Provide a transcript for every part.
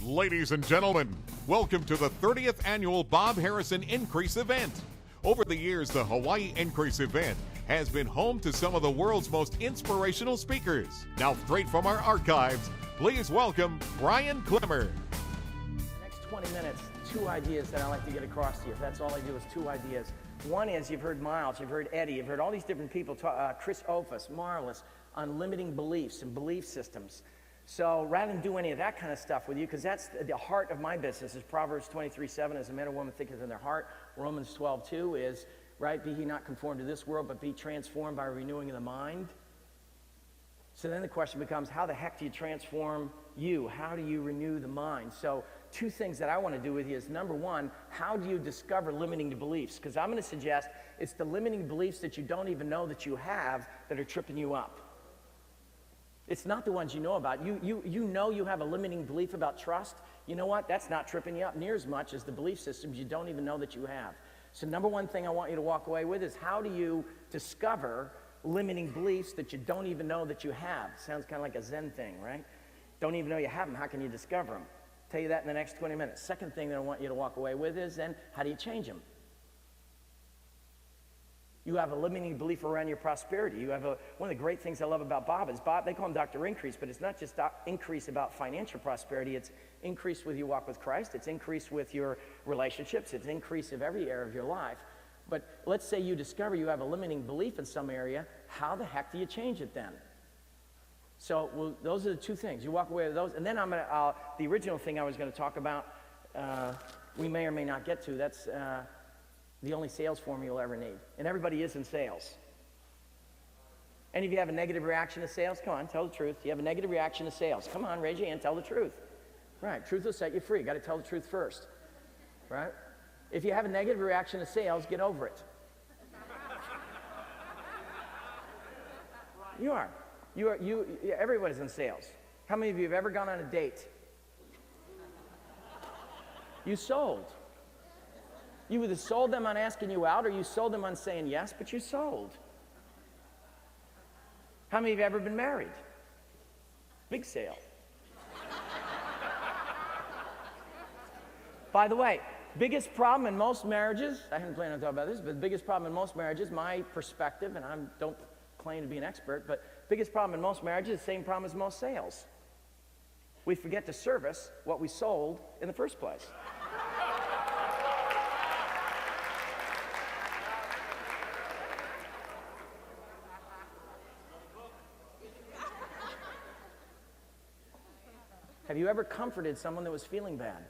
Ladies and gentlemen, welcome to the 30th annual Bob Harrison Increase event. Over the years, the Hawaii Increase event has been home to some of the world's most inspirational speakers. Now, straight from our archives, please welcome Brian Klemmer. The next 20 minutes, two ideas that I like to get across to you. That's all I do is two ideas. One is you've heard Miles, you've heard Eddie, you've heard all these different people talk, Chris Ofus, Marvelous, on limiting beliefs and belief systems. So rather than do any of that kind of stuff with you, because that's the heart of my business, is Proverbs 23:7, as a man or woman thinketh in their heart. Romans 12:2 is, right, be ye not conformed to this world, but be transformed by renewing of the mind. So then the question becomes, how the heck do you transform you? How do you renew the mind? So two things that I want to do with you is, number one, how do you discover limiting beliefs? Because I'm going to suggest it's the limiting beliefs that you don't even know that you have that are tripping you up. It's not the ones you know about. You know you have a limiting belief about trust. You know what? That's not tripping you up near as much as the belief systems you don't even know that you have. So number one thing I want you to walk away with is, how do you discover limiting beliefs that you don't even know that you have? Sounds kind of like a Zen thing, right? Don't even know you have them. How can you discover them? Tell you that in the next 20 minutes. Second thing that I want you to walk away with is, then, how do you change them? You have a limiting belief around your prosperity. You have one of the great things I love about Bob is Bob, they call him Dr. Increase, but it's not just increase about financial prosperity. It's increase with your walk with Christ. It's increase with your relationships. It's increase of every area of your life. But let's say you discover you have a limiting belief in some area. How the heck do you change it then? So those are the two things. You walk away with those. And then the original thing I was going to talk about, we may or may not get to. That's the only sales form you'll ever need. And everybody is in sales. Any of you have a negative reaction to sales? Come on, tell the truth. You have a negative reaction to sales. Come on, raise your hand, tell the truth. Right, truth will set you free. Got to tell the truth first. Right? If you have a negative reaction to sales, get over it. You are. Everybody's in sales. How many of you have ever gone on a date? You sold. You either sold them on asking you out, or you sold them on saying yes, but you sold. How many of you have ever been married? Big sale. By the way, biggest problem in most marriages, I hadn't planned on talking about this, but the biggest problem in most marriages, my perspective, and I don't claim to be an expert, but biggest problem in most marriages is the same problem as most sales. We forget to service what we sold in the first place. Have you ever comforted someone that was feeling bad?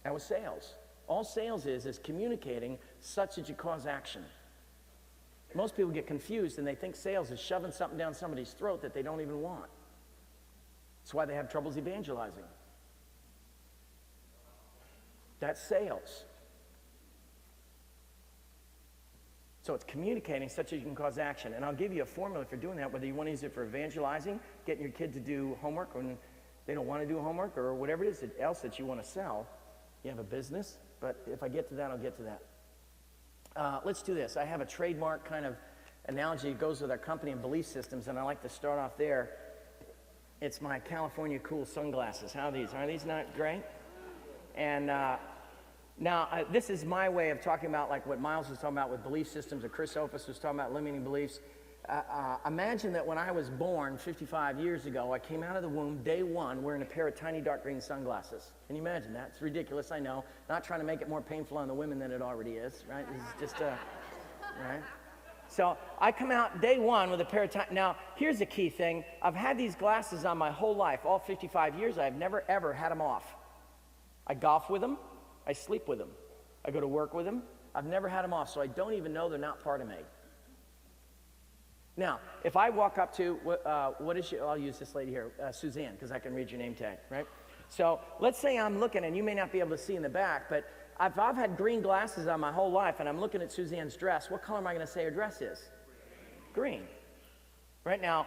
That was sales. All sales is communicating such that you cause action. Most people get confused and they think sales is shoving something down somebody's throat that they don't even want. That's why they have troubles evangelizing. That's sales. So it's communicating such that you can cause action. And I'll give you a formula for doing that, whether you want to use it for evangelizing, getting your kid to do homework when they don't want to do homework, or whatever it is else that you want to sell. You have a business, but if I get to that, I'll get to that. Let's do this. I have a trademark kind of analogy that goes with our company and belief systems, and I like to start off there. It's my California Cool sunglasses. How are these? Are these not great? And now, this is my way of talking about like what Miles was talking about with belief systems, or Chris Ofus was talking about limiting beliefs. Imagine that when I was born 55 years ago, I came out of the womb day one wearing a pair of tiny dark green sunglasses. Can you imagine that? It's ridiculous, I know. Not trying to make it more painful on the women than it already is, right? This is just right? So I come out day one with a pair of tiny. Now, here's the key thing. I've had these glasses on my whole life, all 55 years. I've never, ever had them off. I golf with them. I sleep with them. I go to work with them. I've never had them off, so I don't even know they're not part of me. Now, if I walk up to, I'll use this lady here, Suzanne, because I can read your name tag, right? So let's say I'm looking, and you may not be able to see in the back, but if I've had green glasses on my whole life, and I'm looking at Suzanne's dress, what color am I going to say her dress is? Green. Right now,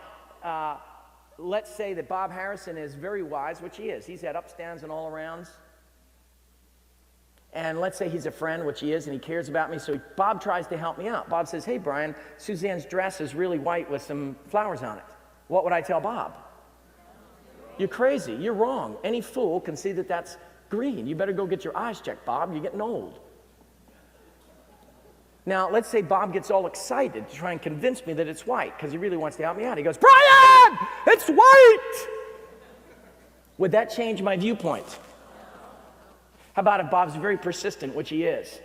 let's say that Bob Harrison is very wise, which he is. He's had ups, downs, and all arounds. And let's say he's a friend, which he is, and he cares about me, so Bob tries to help me out. Bob says, hey, Brian, Suzanne's dress is really white with some flowers on it. What would I tell Bob? You're crazy. You're wrong. Any fool can see that that's green. You better go get your eyes checked, Bob. You're getting old. Now, let's say Bob gets all excited to try and convince me that it's white because he really wants to help me out. He goes, Brian, it's white! Would that change my viewpoint? How about if Bob's very persistent, which he is?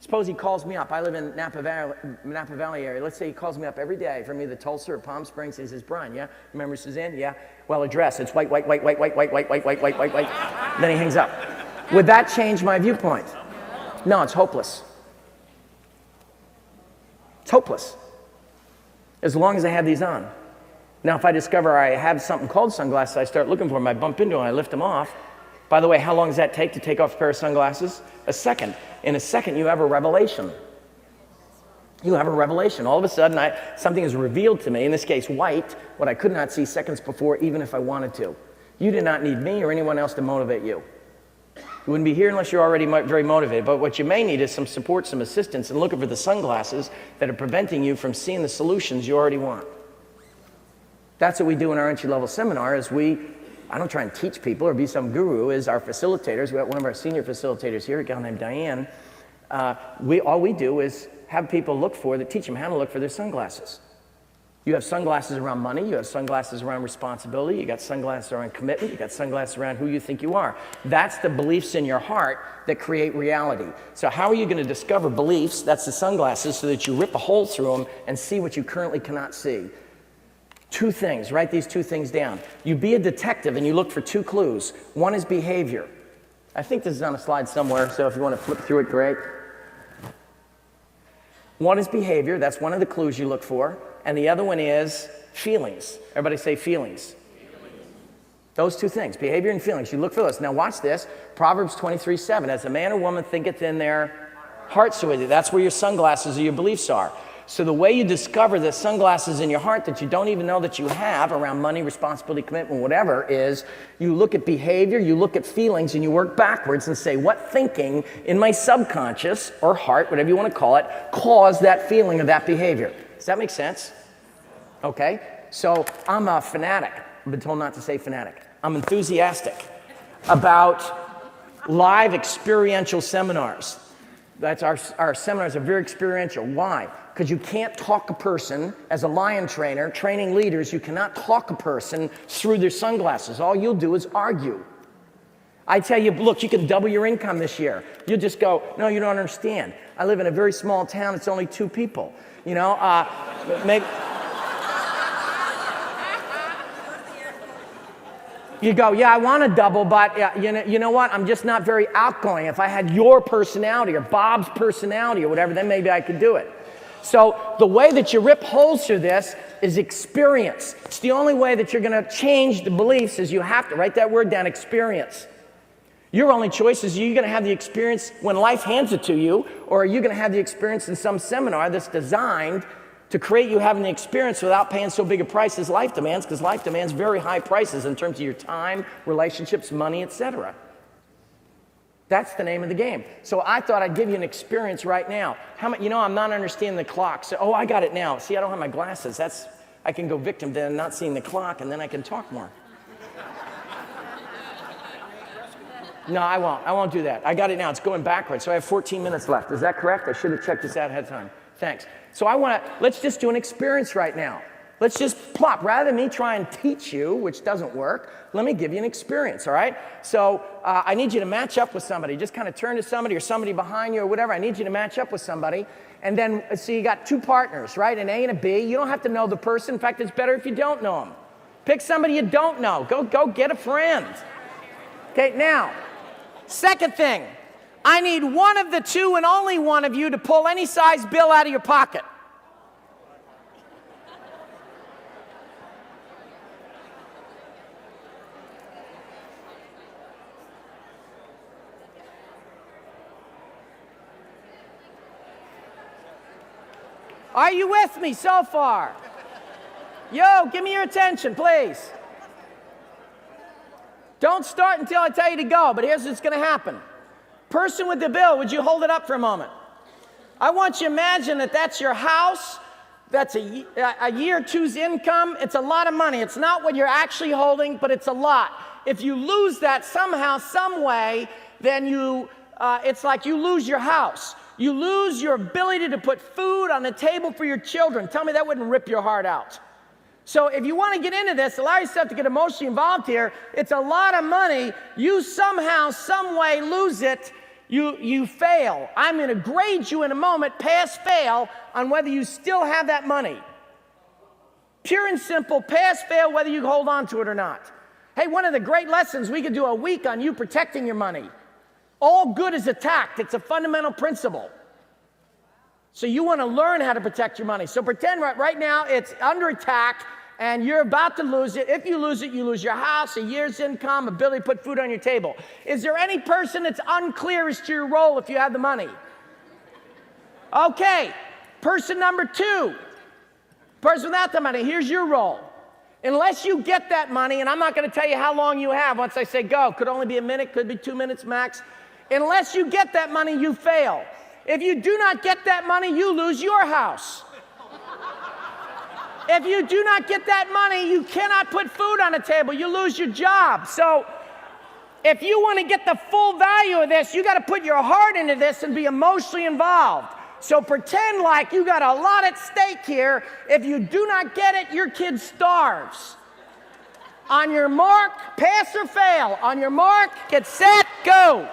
Suppose he calls me up. I live in Napa Valley area. Let's say he calls me up every day from either Tulsa or Palm Springs. And he says, Brian, yeah? Remember Suzanne? Yeah. Well, address. It's white, white, white, white, white, white, white, white, white, white, white, white. Then he hangs up. Would that change my viewpoint? No, it's hopeless. It's hopeless. As long as I have these on. Now, if I discover I have something called sunglasses, I start looking for them, I bump into them, I lift them off. By the way, how long does that take to take off a pair of sunglasses? A second. In a second, you have a revelation. You have a revelation. All of a sudden, something is revealed to me, in this case, white, what I could not see seconds before, even if I wanted to. You did not need me or anyone else to motivate you. You wouldn't be here unless you're already very motivated. But what you may need is some support, some assistance, and looking for the sunglasses that are preventing you from seeing the solutions you already want. That's what we do in our entry-level seminar, is I don't try and teach people or be some guru, is our facilitators. We have one of our senior facilitators here, a gal named Diane. All we do is have people teach them how to look for their sunglasses. You have sunglasses around money, you have sunglasses around responsibility, you got sunglasses around commitment, you got sunglasses around who you think you are. That's the beliefs in your heart that create reality. So how are you going to discover beliefs? That's the sunglasses, so that you rip a hole through them and see what you currently cannot see. Two things, write these two things down. You be a detective and you look for two clues. One is behavior. I think this is on a slide somewhere, so if you want to flip through it, great. One is behavior, that's one of the clues you look for. And the other one is feelings. Everybody say feelings. Those two things, behavior and feelings. You look for those. Now watch this. Proverbs 23:7. As a man or woman thinketh in their heart, so is it. That's where your sunglasses or your beliefs are. So the way you discover the sunglasses in your heart that you don't even know that you have around money, responsibility, commitment, whatever, is you look at behavior, you look at feelings, and you work backwards and say, what thinking in my subconscious or heart, whatever you want to call it, caused that feeling of that behavior? Does that make sense? Okay, so I'm a fanatic. I've been told not to say fanatic. I'm enthusiastic about live experiential seminars. That's our seminars are very experiential. Why? Because you can't talk a person, as a lion trainer, training leaders, you cannot talk a person through their sunglasses. All you'll do is argue. I tell you, look, you can double your income this year. You'll just go, no, you don't understand. I live in a very small town, it's only 2 people. You know, maybe... You go, yeah, I want to double, but you know what? I'm just not very outgoing. If I had your personality or Bob's personality or whatever, then maybe I could do it. So the way that you rip holes through this is experience. It's the only way that you're going to change the beliefs is you have to write that word down, experience. Your only choice is, are you going to have the experience when life hands it to you, or are you going to have the experience in some seminar that's designed to create you having the experience without paying so big a price as life demands, because life demands very high prices in terms of your time, relationships, money, etc. That's the name of the game. So I thought I'd give you an experience right now. I'm not understanding the clock. So, I got it now. See, I don't have my glasses. I can go victim to not seeing the clock, and then I can talk more. No, I won't. I won't do that. I got it now. It's going backwards. So I have 14 minutes left. Is that correct? I should have checked this out ahead of time. Thanks. So let's just do an experience right now. Let's just plop. Rather than me try and teach you, which doesn't work, let me give you an experience, all right? So I need you to match up with somebody. Just kind of turn to somebody or somebody behind you or whatever. I need you to match up with somebody. And then, so you got 2 partners, right? An A and a B. You don't have to know the person. In fact, it's better if you don't know them. Pick somebody you don't know. Go get a friend. Okay, now, second thing. I need one of the 2 and only one of you to pull any size bill out of your pocket. Are you with me so far? Yo, give me your attention, please. Don't start until I tell you to go, but here's what's going to happen. Person with the bill, would you hold it up for a moment? I want you to imagine that that's your house, That's a year or two's income. It's a lot of money. It's not what you're actually holding, but it's a lot. If you lose that somehow, some way, then it's like you lose your house. You lose your ability to put food on the table for your children. Tell me that wouldn't rip your heart out. So if you want to get into this, allow yourself to get emotionally involved here. It's a lot of money. You somehow, some way lose it. You fail. I'm going to grade you in a moment, pass, fail, on whether you still have that money. Pure and simple, pass, fail, whether you hold on to it or not. Hey, one of the great lessons, we could do a week on you protecting your money. All good is attacked. It's a fundamental principle. So you want to learn how to protect your money. So pretend right now it's under attack and you're about to lose it. If you lose it, you lose your house, a year's income, ability to put food on your table. Is there any person that's unclear as to your role if you have the money? Okay, person number 2. Person without the money, here's your role. Unless you get that money, and I'm not going to tell you how long you have once I say go. Could only be a minute, could be 2 minutes max. Unless you get that money, you fail. If you do not get that money, you lose your house. If you do not get that money, you cannot put food on the table. You lose your job. So if you want to get the full value of this, you got to put your heart into this and be emotionally involved. So pretend like you got a lot at stake here. If you do not get it, your kid starves. On your mark, pass or fail. On your mark, get set, go.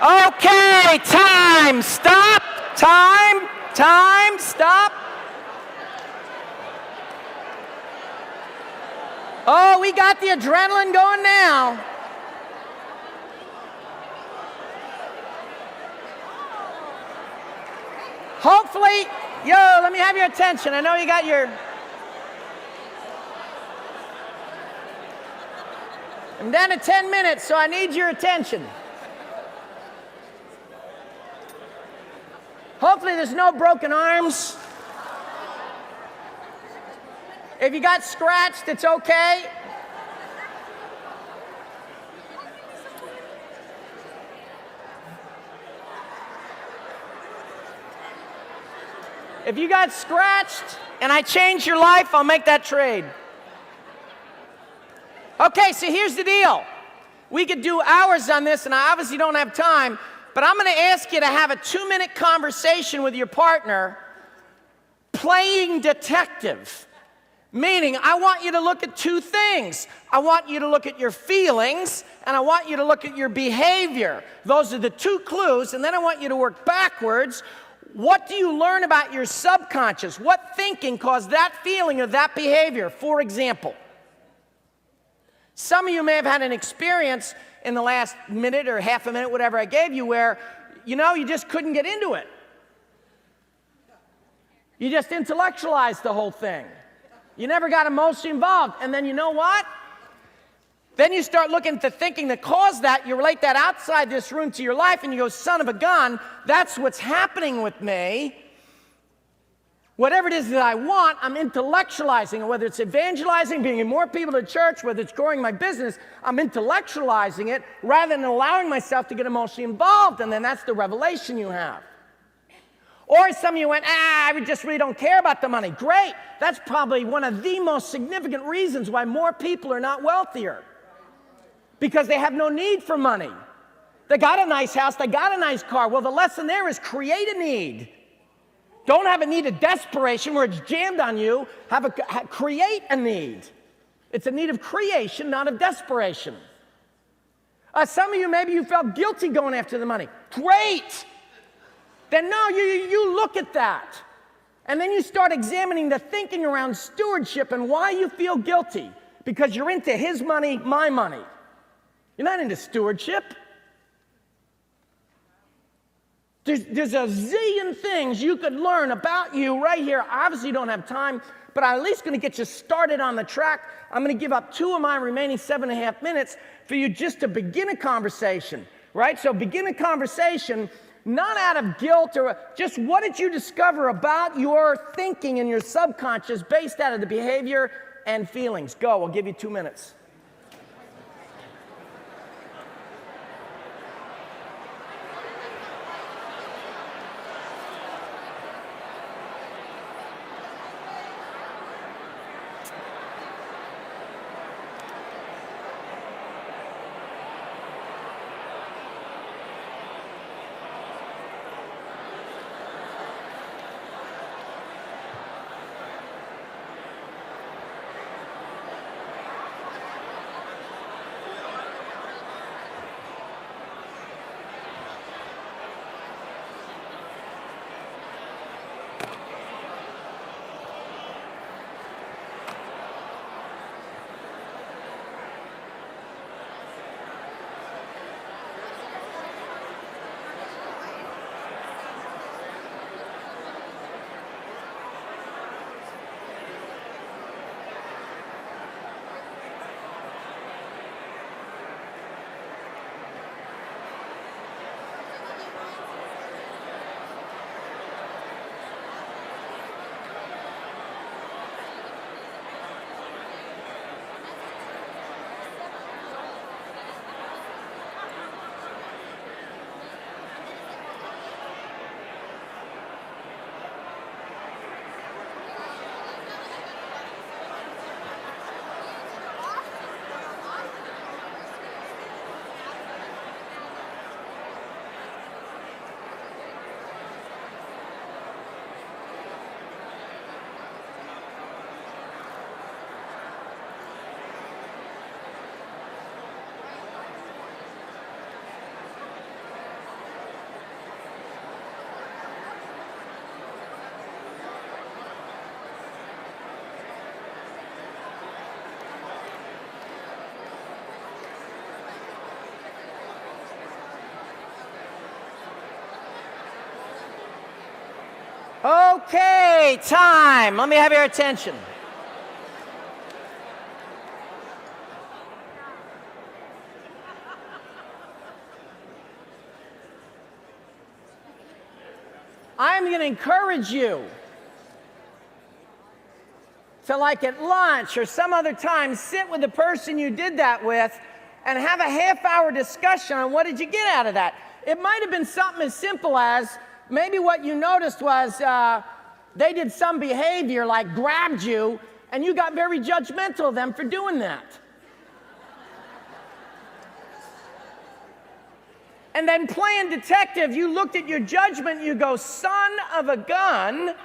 Okay, time, stop, time, stop. Oh, we got the adrenaline going now. Hopefully, let me have your attention. I know you got your... I'm down to 10 minutes, so I need your attention. Hopefully there's no broken arms. If you got scratched, it's okay. If you got scratched and I change your life, I'll make that trade. Okay, so here's the deal. We could do hours on this, and I obviously don't have time, but I'm going to ask you to have a 2-minute conversation with your partner playing detective. Meaning, I want you to look at 2 things. I want you to look at your feelings, and I want you to look at your behavior. Those are the 2 clues, and then I want you to work backwards. What do you learn about your subconscious? What thinking caused that feeling or that behavior? For example, some of you may have had an experience in the last minute or half a minute, whatever I gave you, where, you just couldn't get into it. You just intellectualized the whole thing. You never got emotionally involved. And then you know what? Then you start looking at the thinking that caused that. You relate that outside this room to your life, and you go, son of a gun, that's what's happening with me. Whatever it is that I want, I'm intellectualizing it. Whether it's evangelizing, bringing more people to church, whether it's growing my business, I'm intellectualizing it rather than allowing myself to get emotionally involved. And then that's the revelation you have. Or some of you went, I just really don't care about the money. Great. That's probably one of the most significant reasons why more people are not wealthier. Because they have no need for money. They got a nice house, they got a nice car. Well, the lesson there is create a need. Don't have a need of desperation where it's jammed on you. Create a need. It's a need of creation, not of desperation. Some of you, maybe you felt guilty going after the money. Great. Then no, you look at that. And then you start examining the thinking around stewardship and why you feel guilty. Because you're into his money, my money. You're not into stewardship. There's a zillion things you could learn about you right here. Obviously, you don't have time, but I'm at least going to get you started on the track. I'm going to give up 2 of my remaining 7.5 minutes for you just to begin a conversation, right? So begin a conversation, not out of guilt or just what did you discover about your thinking and your subconscious based out of the behavior and feelings. Go, I'll give you 2 minutes. Okay, time. Let me have your attention. I'm going to encourage you to, like at lunch or some other time, sit with the person you did that with and have a half-hour discussion on what did you get out of that. It might have been something as simple as maybe what you noticed was they did some behavior like grabbed you and you got very judgmental of them for doing that. And then playing detective, you looked at your judgment, you go, son of a gun.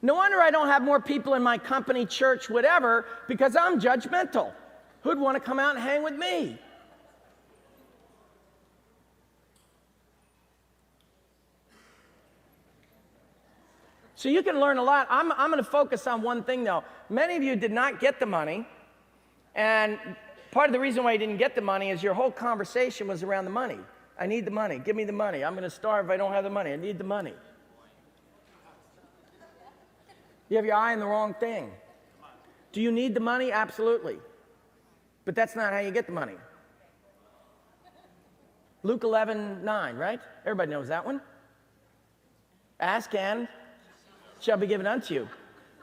No wonder I don't have more people in my company, church, whatever, because I'm judgmental. Who'd want to come out and hang with me? So you can learn a lot. I'm going to focus on one thing, though. Many of you did not get the money, and part of the reason why you didn't get the money is your whole conversation was around the money. I need the money. Give me the money. I'm going to starve if I don't have the money. I need the money. You have your eye on the wrong thing. Do you need the money? Absolutely. But that's not how you get the money. Luke 11:9, right? Everybody knows that one. Ask and shall be given unto you.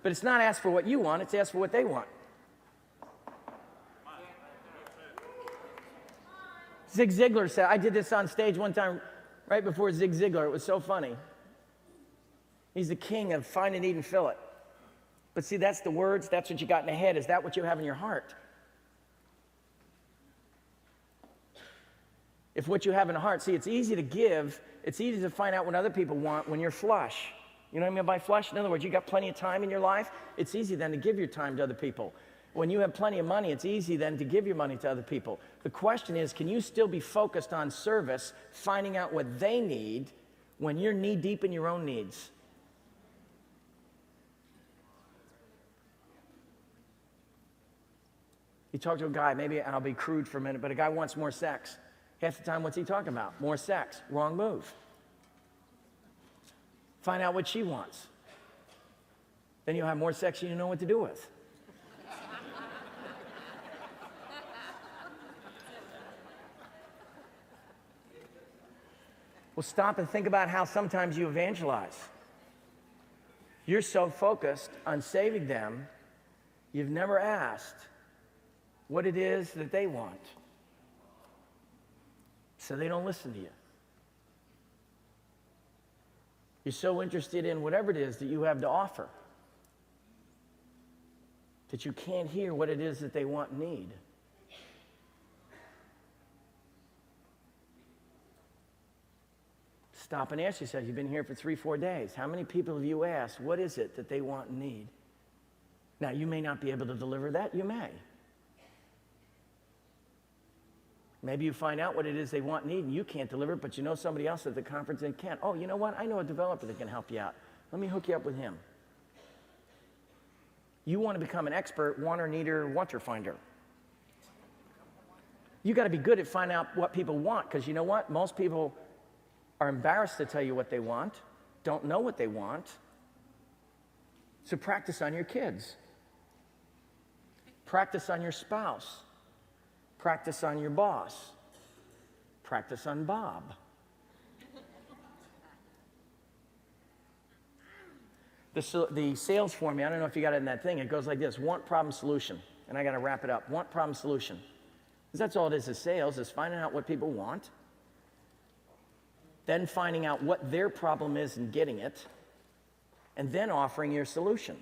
But it's not ask for what you want, it's ask for what they want. Zig Ziglar said, I did this on stage one time right before Zig Ziglar. It was so funny. He's the king of find and eat and fill it. But see, that's the words, that's what you got in the head. Is that what you have in your heart? If what you have in the heart, see, it's easy to give, it's easy to find out what other people want when you're flush. You know what I mean by flush? In other words, you got plenty of time in your life, it's easy then to give your time to other people. When you have plenty of money, it's easy then to give your money to other people. The question is, can you still be focused on service, finding out what they need when you're knee-deep in your own needs? You talk to a guy, maybe I'll be crude for a minute, but a guy wants more sex. Half the time, what's he talking about? More sex. Wrong move. Find out what she wants. Then you'll have more sex you know what to do with. Well, stop and think about how sometimes you evangelize. You're so focused on saving them, you've never asked what it is that they want. So they don't listen to you. You're so interested in whatever it is that you have to offer that you can't hear what it is that they want and need. Stop and ask yourself, you've been here for 3-4 days. How many people have you asked, what is it that they want and need? Now, you may not be able to deliver that. You may. Maybe you find out what it is they want and need, and you can't deliver it, but you know somebody else at the conference that can. Oh, you know what? I know a developer that can help you out. Let me hook you up with him. You want to become an expert wanter, needer, wanter finder. You got to be good at finding out what people want, because you know what? Most people are embarrassed to tell you what they want, don't know what they want. So practice on your kids. Practice on your spouse. Practice on your boss. Practice on Bob. The sales formula, I don't know if you got it in that thing, it goes like this: want, problem, solution. And I got to wrap it up. Want, problem, solution. Because that's all it is sales, is finding out what people want, then finding out what their problem is and getting it, and then offering your solution.